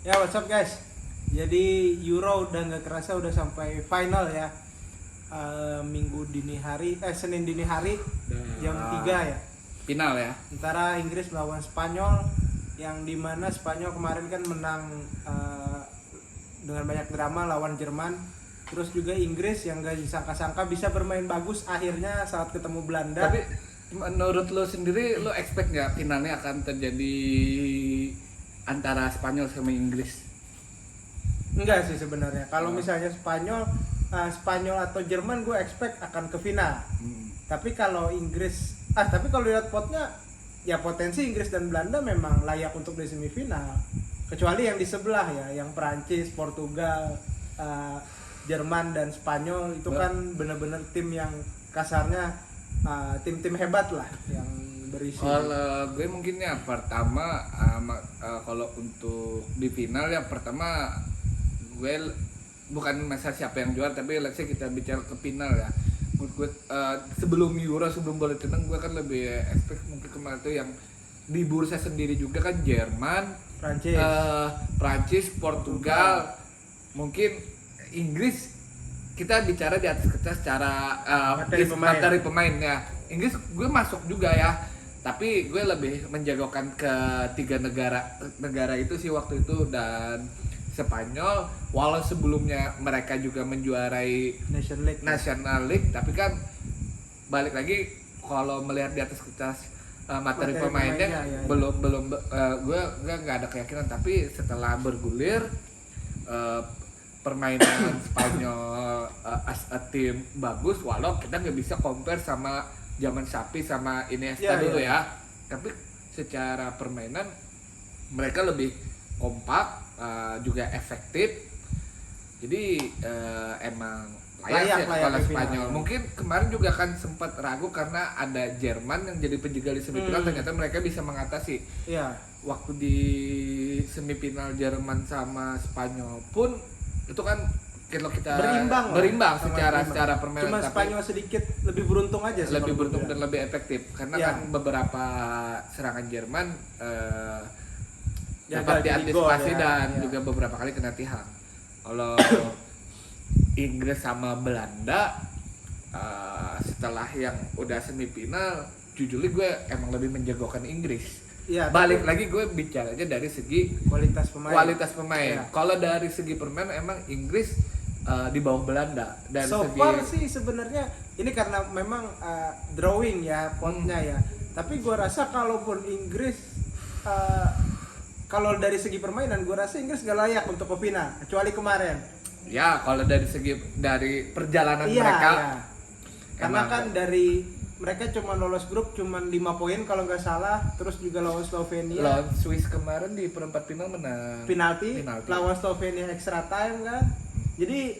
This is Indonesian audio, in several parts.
Ya, what's up guys? Jadi Euro udah nggak kerasa udah sampai final ya. Senin dini hari jam 3 ya. Final ya. Antara Inggris melawan Spanyol, yang dimana Spanyol kemarin kan menang dengan banyak drama lawan Jerman. Terus juga Inggris yang gak disangka-sangka bisa bermain bagus akhirnya saat ketemu Belanda. Tapi menurut lo sendiri, lo expect nggak finalnya akan terjadi antara Spanyol sama Inggris? Enggak sih sebenarnya. Kalau misalnya Spanyol atau Jerman gue expect akan ke final. Tapi kalau lihat potnya ya potensi Inggris dan Belanda memang layak untuk di semifinal. Kecuali yang di sebelah ya, yang Prancis, Portugal, Jerman dan Spanyol itu kan benar-benar tim yang kasarnya tim-tim hebat lah yang berisi. Kalau gue mungkin ya pertama kalau untuk di final yang pertama gue bukan masalah siapa yang juara, tapi let's say kita bicara ke final ya. Menurut gue sebelum Euro, sebelum bola tenang, gue kan lebih expect mungkin kemarin tuh yang di bursa sendiri juga kan Jerman, Prancis, Portugal, mungkin Inggris. Kita bicara di atas kertas secara materi pemain ya. Inggris gue masuk juga ya, tapi gue lebih menjagokan ke tiga negara itu sih waktu itu. Dan Spanyol, walau sebelumnya mereka juga menjuarai National League, tapi kan balik lagi kalau melihat di atas kertas materi pemainnya belum gue nggak ada keyakinan. Tapi setelah bergulir permainan Spanyol as a team bagus, walau kita nggak bisa compare sama zaman Xavi sama Iniesta dulu ya. Tapi secara permainan mereka lebih kompak, juga efektif. Jadi emang layak kalau Spanyol. Mungkin kemarin juga kan sempat ragu karena ada Jerman yang jadi penjaga di semifinal. Ternyata mereka bisa mengatasi. Waktu di semifinal Jerman sama Spanyol pun itu kan kalau kita berimbang secara permainan. Cuma Spanyol sedikit lebih beruntung aja sih. Lebih beruntung dan lebih efektif karena kan beberapa serangan Jerman dapat diantisipasi dan juga beberapa kali kena tiang. Kalau Inggris sama Belanda setelah yang udah semifinal, jujur gue emang lebih menjagokan Inggris. Balik lagi gue bicaranya dari segi kualitas pemain. Kalau dari segi permainan emang Inggris di bawah Belanda. Dan far sih sebenarnya ini karena memang drawing ya potnya ya. Tapi gue rasa kalaupun Inggris kalau dari segi permainan gue rasa Inggris gak layak untuk ke final kecuali kemarin. Ya kalau dari perjalanan mereka. Karena kan dari mereka cuma lolos grup cuma 5 poin kalau nggak salah, terus juga lawan Slovenia. Lawan Swiss kemarin di perempat final menang penalti. Lawan Slovenia extra time kan. Jadi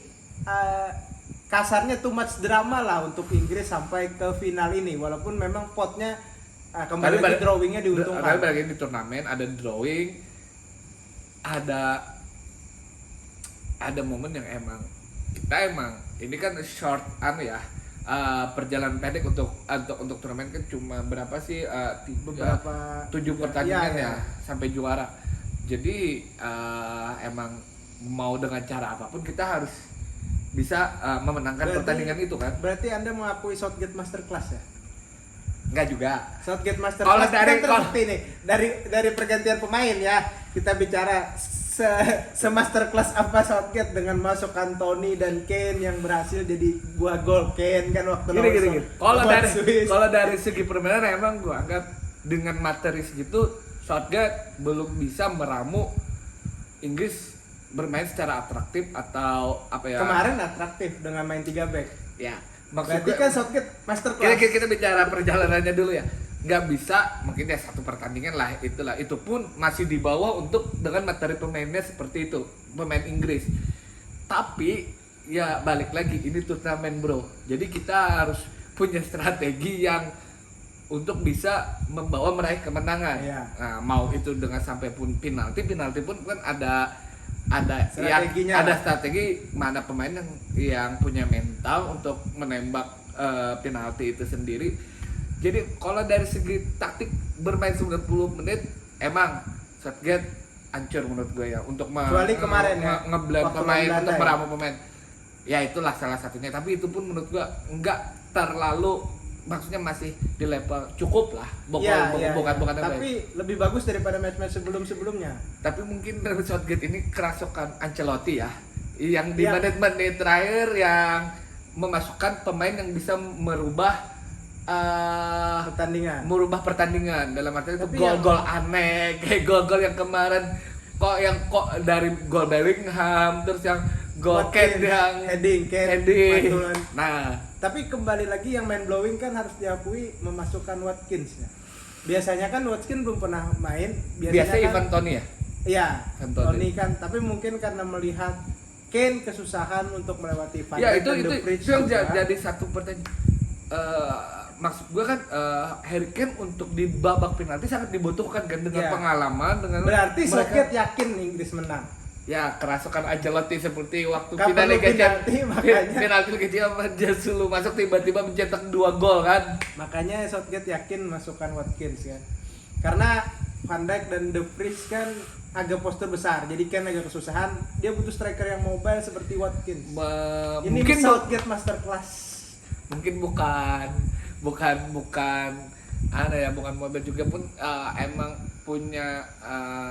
kasarnya too much drama lah untuk Inggris sampai ke final ini, walaupun memang potnya kembali lagi drawingnya diuntungkan. Balik lagi di turnamen ada drawing, ada momen yang kita ini kan short perjalanan pendek untuk turnamen kan cuma berapa sih 7 pertandingan sampai juara. Jadi emang mau dengan cara apapun kita harus bisa memenangkan pertandingan itu kan. Berarti Anda mengakui Southgate masterclass ya? Enggak juga. Southgate masterclass terbukti nih dari pergantian pemain ya. Kita bicara masterclass apa Southgate dengan masukkan Tony dan Kane yang berhasil jadi buah gol. Kane kan waktu gini. Kalau dari segi permainan emang gua anggap dengan materi segitu Southgate belum bisa meramu Inggris bermain secara atraktif atau apa ya. Kemarin atraktif dengan main 3 back. Ya. Berarti kan Southgate masterclass. Kita bicara perjalanannya dulu ya. Nggak bisa mungkin ya satu pertandingan lah, itu pun masih di bawah untuk dengan materi pemainnya seperti itu, pemain Inggris. Tapi ya balik lagi ini turnamen bro, jadi kita harus punya strategi yang untuk bisa membawa meraih kemenangan. Nah, mau itu dengan sampai pun penalti pun kan ada strateginya. Ada strategi mana pemain yang punya mental untuk menembak penalti itu sendiri. Jadi kalau dari segi taktik bermain 90 menit emang Southgate hancur menurut gue ya untuk Kecuali kemarin ya, ngeblend waktu pemain Belanda untuk ya. meramu pemain. Ya itulah salah satunya, tapi itu pun menurut gue nggak terlalu, maksudnya masih di level cukup lah, bukan tapi lebih bagus daripada match-match sebelumnya. tapi mungkin dari Southgate ini kerasukan Ancelotti ya, yang di Iya. menit-menit terakhir yang memasukkan pemain yang bisa merubah pertandingan dalam arti itu Tapi gol-gol aneh kayak gol-gol yang kemarin kok dari gol Bellingham, terus yang gol Watkins, Kane yang heading. Mantulan. Nah, Tapi kembali lagi yang main blowing kan harus diakui memasukkan Watkins ya. Biasanya kan Watkins belum pernah main. biasa kan, Ivan Toney ya. Iya, Ivan Toney. Toney kan. Tapi mungkin karena melihat Kane kesusahan untuk melewati Van Ya Dijk itu dan itu The Fridge itu yang juga. jadi satu pertanyaan. Maksud gue kan Harry Kane untuk di babak penalti sangat dibutuhkan kan dengan Ya. pengalaman dengan Berarti mereka- Southgate yakin Inggris menang. Ya kerasukan Ancelotti seperti waktu Gak final perlu Liga penalti, makanya. penalti Liga Champions Sulu masuk tiba-tiba mencetak 2 gol kan. Makanya Southgate yakin masukkan Watkins kan. Karena Van Dijk dan The Fridge kan agak postur besar. Jadi kan agak kesusahan. Dia butuh striker yang mobile seperti Watkins. Ini Mungkin Southgate masterclass. mungkin bukan bukan mobil juga pun emang punya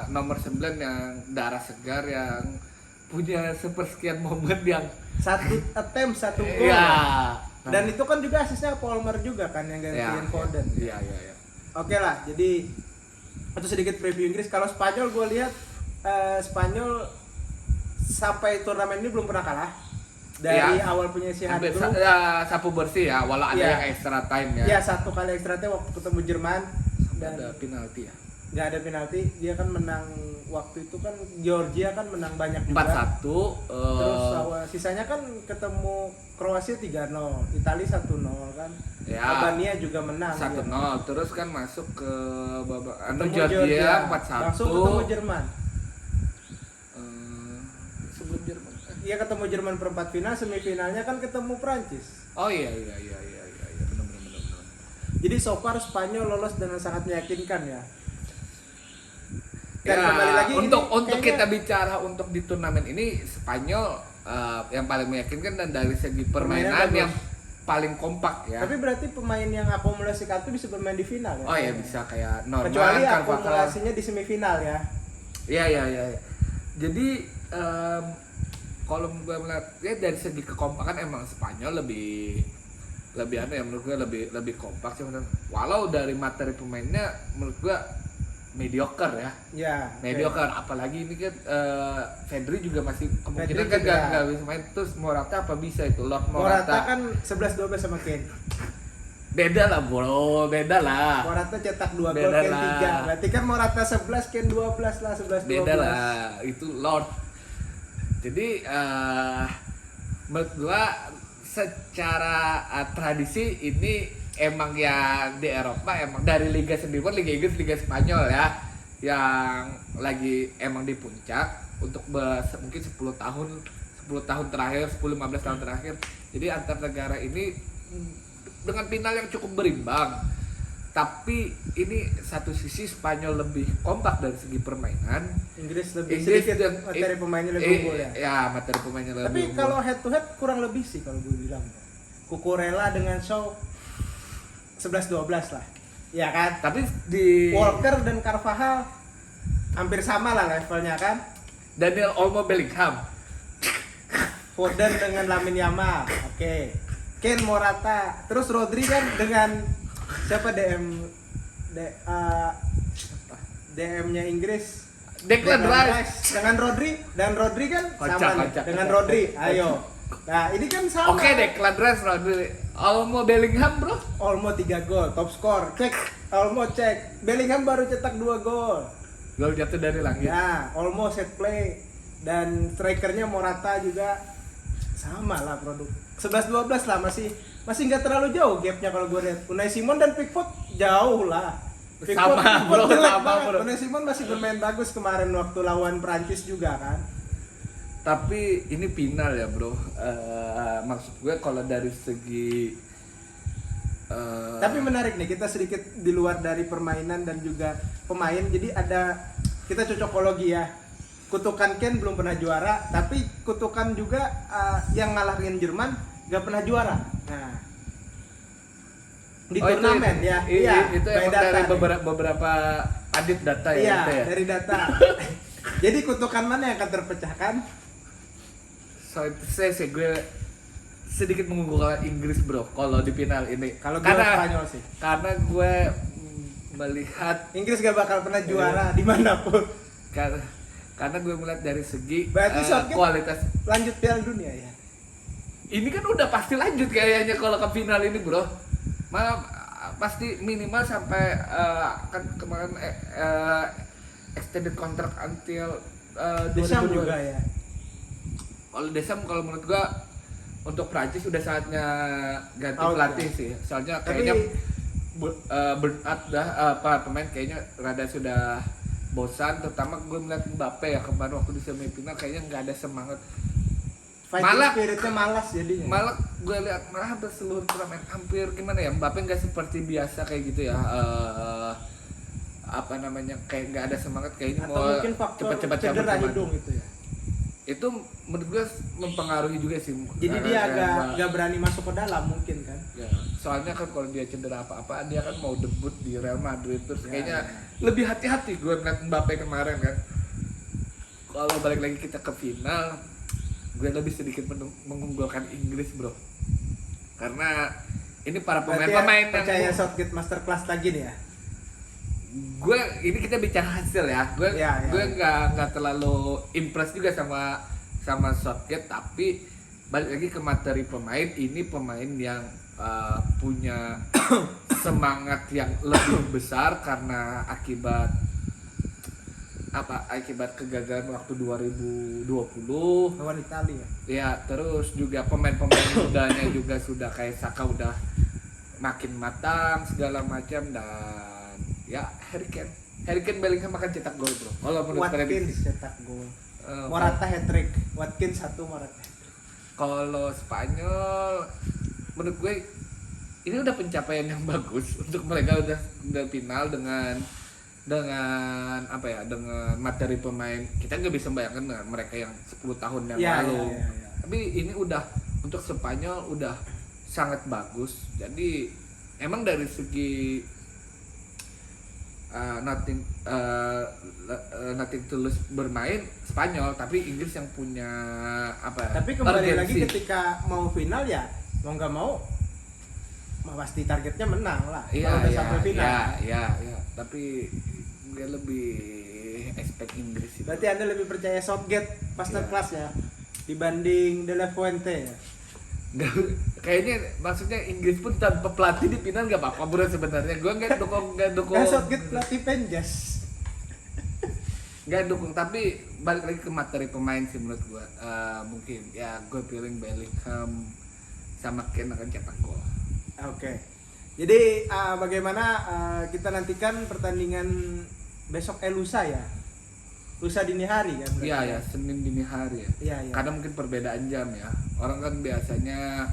nomor 9 yang darah segar yang punya sepersekian momen yang Satu attempt, satu gol. ya. Dan itu kan juga asisnya Palmer juga kan yang gantiin Foden. Iya. Oke lah, jadi itu sedikit preview Inggris. Kalau Spanyol gue lihat Spanyol sampai turnamen ini belum pernah kalah. Dari Ya. awal penyisihan Hampir grup. sapu bersih ya, walau ada Ya. yang extra time ya. Ya, satu kali extra time waktu ketemu Jerman dan Ada penalti ya. nggak ada penalti. Dia kan menang waktu itu kan Georgia kan menang banyak juga. 4-1 Terus sisanya kan ketemu Kroasia 3-0, Italia 1-0 kan. Ya. Albania juga menang. 1-0 terus kan masuk ke babak Ketemu Georgia 4-1. langsung ketemu Jerman. Sebelum Jerman. Iya, ketemu Jerman perempat final, semifinalnya kan ketemu Prancis. Oh iya benar. Jadi so far Spanyol lolos dengan sangat meyakinkan ya. Dan Ya, kembali lagi untuk ini kayaknya- kita bicara untuk di turnamen ini Spanyol yang paling meyakinkan dan dari segi permainan Permainan yang paling kompak ya. Tapi berarti pemain yang akumulasi kartu bisa bermain di final ya? Oh ya bisa kayak Norman, Kecuali Carvajal. akumulasinya di semifinal ya. Iya. Jadi kalau gue melihat ya dari segi kekompakan emang Spanyol lebih aneh ya, menurut gue lebih kompak sih bener. Walau dari materi pemainnya menurut gue mediocre ya. Ya. Mediocre, apalagi ini kan Fedri juga masih kemungkinan Fedri kan juga. nggak bisa main. Terus Morata apa bisa itu Lord Morata Morata kan 11-12 sama Kane. beda lah bro, beda lah. Morata cetak 2 gol, Beda Kane lah. 3. Berarti kan Morata 11, Kane 12 lah, 11-12. Beda lah, itu Lord. Jadi menurut gua secara tradisi ini emang ya di Eropa emang dari liga sendiri pun Liga Inggris, Liga Spanyol ya yang lagi emang di puncak untuk mungkin 10 tahun terakhir, 10-15 tahun terakhir. Jadi antar negara ini dengan final yang cukup berimbang. Tapi ini satu sisi Spanyol lebih kompak dari segi permainan. Inggris lebih Inggris sedikit dan- materi pemainnya lebih unggul ya. Ya, materi pemainnya lebih Tapi unggul. kalau head to head kurang lebih sih kalau gue bilang. Cucurella dengan Shaw 11-12 lah. Ya kan? Tapi di Walker dan Carvajal hampir sama lah levelnya kan. Daniel Olmo Bellingham. Foden dengan Lamine Yamal. Oke. Kane, Morata, terus Rodri kan dengan siapa DM-nya Inggris. Declan Rice. Dengan Rodri dan Rodri kan Kocak, sama nih. kocak, Dengan kocak. Rodri. Ayo. Nah, ini kan sama. Oke, Declan Rice, Rodri. Olmo Bellingham, bro. Olmo 3 gol, top skor. Cek. Olmo cek. Bellingham baru cetak 2 gol. Gol jatuh dari langit. Ya, Olmo set play dan strikernya Morata juga sama lah produk. 11-12 lah, masih nggak terlalu jauh gapnya kalau gue lihat. Unai Simon dan Pickford jauh lah. Sama, bro, jelek sama, banget. bro. Unai Simon masih bermain bagus kemarin waktu lawan Prancis juga kan. Tapi ini final ya, bro. Maksud gue kalau dari segi Tapi menarik nih, kita sedikit di luar dari permainan dan juga pemain. Jadi ada kita cocokologi ya. Kutukan Ken belum pernah juara, tapi kutukan juga yang ngalahin Jerman gak pernah juara. Nah, di turnamen itu, ya. Iya, itu by emang data dari nih. beberapa adit data ya, Iya, itu ya. dari data. Jadi kutukan mana yang akan terpecahkan? So itu saya gue sedikit mengunggulkan Inggris bro kalau di final ini. Kalau gue Spanyol sih. Karena gue melihat Inggris gak bakal pernah juara dimanapun. karena gue melihat dari segi Berarti Southgate kualitas. lanjut Piala Dunia ya. Ini kan udah pasti lanjut kayaknya kalau ke final ini bro. Malah pasti minimal sampai kan kemarin extended contract until Deschamps 2022. juga ya. Kalau Deschamps kalau menurut gua untuk Prancis udah saatnya ganti Out, pelatih ya. sih. Soalnya Tapi kayaknya burn out dah pemain kayaknya rada sudah bosan, terutama gue melihat Mbappe ya kemarin waktu di semifinal kayaknya nggak ada semangat. fighting spiritnya malas jadinya. Malah gue lihat malah hampir seluruh turnamen hampir gimana ya Mbappe nggak seperti biasa kayak gitu ya. Apa namanya kayak nggak ada semangat kayaknya Atau mau mungkin faktor cepet-cepet cabut cedera pemain. hidung itu ya. Itu menurut gue mempengaruhi juga sih. Jadi dia agak berani masuk ke dalam mungkin kan. Ya, soalnya kan kalau dia cedera apa-apa dia kan mau debut di Real Madrid terus Ya, kayaknya ya. lebih hati-hati gue ngeliat Mbappe kemarin kan. Kalau balik lagi kita ke final, gue lebih sedikit mengunggulkan Inggris bro. Karena ini para Berarti pemain-pemain percaya yang Southgate masterclass lagi nih ya. gue ini kita bicara hasil ya. Gue Ya, ya. gue nggak terlalu impress juga sama Southgate, tapi balik lagi ke materi pemain, ini pemain yang punya semangat yang lebih besar karena akibat kegagalan waktu 2020 Lawan Italia. ya, terus juga pemain-pemain mudanya juga sudah kayak Saka udah makin matang segala macam, dan ya Harry Kane Bellingham akan cetak gol bro kalau menurut Watkins prediksi. cetak gol. Morata hat-trick. Watkins 1, Morata. Kalau Spanyol menurut gue ini udah pencapaian yang bagus untuk mereka udah final dengan apa ya, dengan materi pemain. Kita nggak bisa bayangkan dengan mereka yang 10 tahun yang Ya, lalu. ya, ya, ya. Tapi ini udah untuk Spanyol udah sangat bagus. Jadi emang dari segi nothing tulus bermain Spanyol, tapi Inggris yang punya apa ya, Tapi kembali lagi urgensi. ketika mau final ya mau nggak mau pasti targetnya menang lah. Iya, Kalau udah iya, sampai final. iya. Tapi gue lebih expect Inggris sih. Berarti Anda lebih percaya Southgate masterclass ya dibanding De La Fuente ya. Kayaknya maksudnya Inggris pun tanpa pelatih di final gak apa-apa bro sebenarnya. Gue nggak dukung Kan Southgate pelatih Penjas. nggak dukung, tapi balik lagi ke materi pemain sih menurut gue. Mungkin ya gue feeling Bellingham sama Kane akan cetak gol. Oke. Jadi bagaimana kita nantikan pertandingan besok lusa ya. Lusa dini hari kan? berarti? Iya ya, Senin dini hari ya. Iya, iya. Karena mungkin perbedaan jam ya. Orang kan biasanya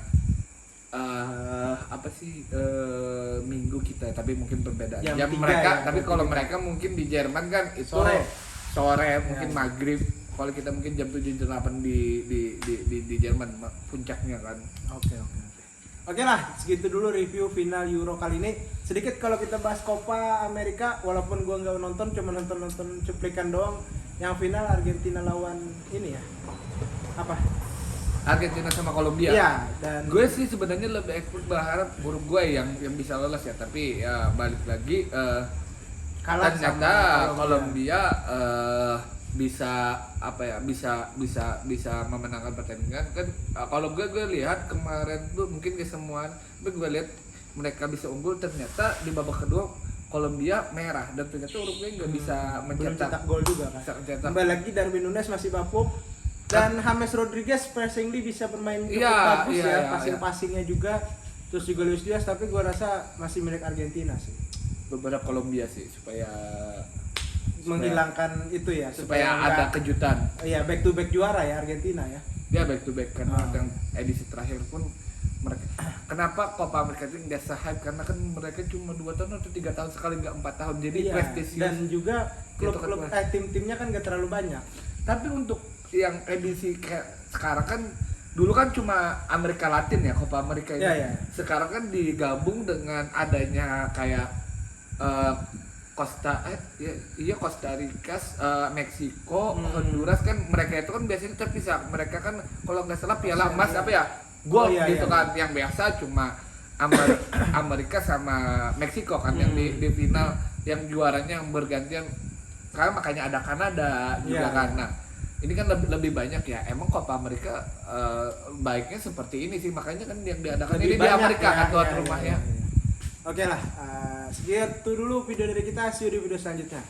Minggu kita, tapi mungkin perbedaan Jam jam 3 mereka. ya, tapi jam kalau 3. mereka mungkin di Jerman kan itu Sore. mungkin Ya. maghrib. Kalau kita mungkin jam 7 jam 8 di Jerman puncaknya kan. Oke. Oke lah, segitu dulu review final Euro kali ini. Sedikit kalau kita bahas Copa America, walaupun gua nggak nonton, cuma nonton cuplikan doang. Yang final Argentina lawan ini ya. Apa? Argentina sama Kolombia. Iya, dan Gue sih sebenarnya lebih berharap Uruguay yang bisa lolos ya, tapi ya balik lagi kalah ternyata sama Kolombia bisa memenangkan pertandingan kan. Kalau gue lihat kemarin tuh mungkin kesemuan, tapi gue lihat mereka bisa unggul, ternyata di babak kedua Kolombia merah dan ternyata Uruguay nggak bisa belum mencetak cetak gol juga kan. bisa mencetak. Kembali lagi Darwin Nunes masih bapuk dan James Rodriguez passingly bisa bermain cukup Iya, bagus iya, ya, iya, passing-passingnya juga. Terus juga Luis Diaz, tapi gua rasa masih milik Argentina sih. Beberapa Kolombia sih supaya Menghilangkan itu ya supaya ada nggak- kejutan. Iya, back to back juara ya Argentina ya. Dia back to back karena Ah. yang edisi terakhir pun mereka kenapa Copa America itu nggak se-hype karena kan mereka cuma 2 tahun atau 3 tahun sekali, nggak 4 tahun, jadi Iya, prestisius. dan juga Gitu klub-klub kan, tim-timnya kan gak terlalu banyak. tapi untuk yang edisi kayak sekarang kan dulu kan cuma Amerika Latin ya Copa America ini. Iya, iya. Sekarang kan digabung dengan adanya kayak Costa Rica, Meksiko, Honduras kan mereka itu kan biasanya terpisah. Mereka kan kalau nggak salah piala emas apa ya? Gold iya, gitu iya. kan. Yang biasa cuma Amerika sama Meksiko kan yang di final, yang juaranya yang bergantian. Karena makanya ada Kanada juga Iya. kan. Nah, ini kan lebih banyak ya. Emang Copa America baiknya seperti ini sih, makanya kan yang diadakan ini di banyak, Amerika ya, kan tuan ya, rumahnya. ya. Oke lah, segitu dulu video dari kita. See you di video selanjutnya.